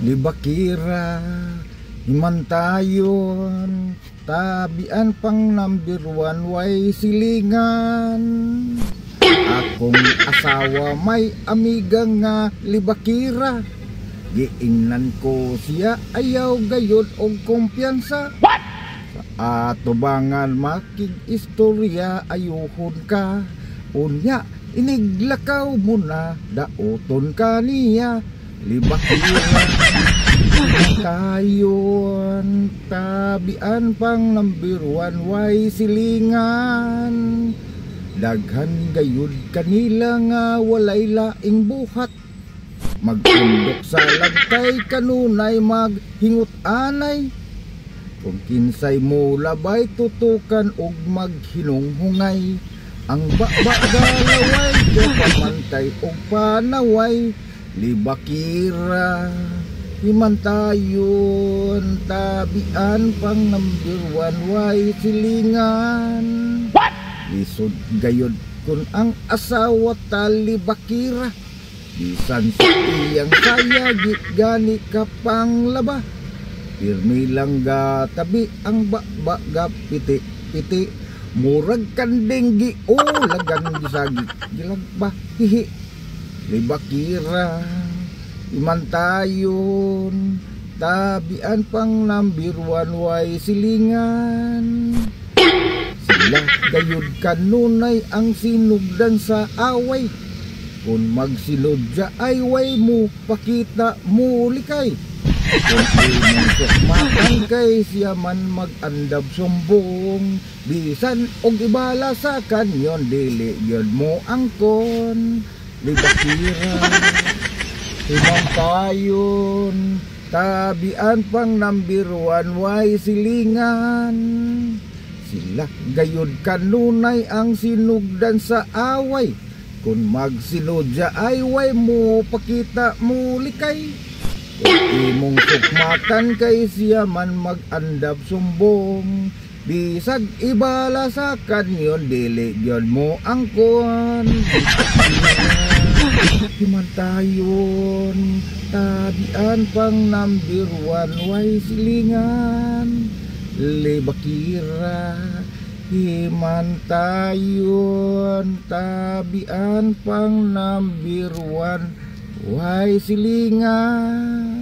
libakira, himantayon, tabian pang number 1 way silingan. Akong asawa may amiga nga libakira, giingnan ko siya ayaw gayod og kumpiyansa. Sa atubangan makig istorya ayuhon ka, unya iniglakaw mo na daoton ka niya libakira. Tayon tabian pang number 1 way silingan, daghan gayud kanila nga walay laing buhat. Magpundok sa lagtay kanunay maghingot anay, kung kinsay mo labay tutukan og maghinunghungay. Ang galaway ko pamantay og panaway libakira, himantayon tabian pang number 1 way silingan. Lisod gayod kun ang asawa talibakira, bisan sa iyang saya gani ka pang laba. Pirmi lang ga tabi ang ga piti-piti, murag kanding gi o lagan gisagi gilagba hihi libakira, imantayon tabian pang number 1 way silingan. Sila gayud kanunay ang sinugdan sa away, kung magsilodya ay way mo pakita mo likay. Kung imong sukmakan kay siya man mag-andab sumbong, bisan og ibala sa kanyon dili gyud mo angkon libakira, himantayon tabian pang number 1 way silingan. Sila gayud kanunay ang sinugdan sa away, kung magsilodya ay way mo pakita mo likay. Kung imong sukmatan kay siya man mag-andab sumbong, bisag ibala sa kanyon dili gyud mo angkon himantayon tabian pang number 1 way silingan libakira, himantayon tabian pang number 1 way silingan.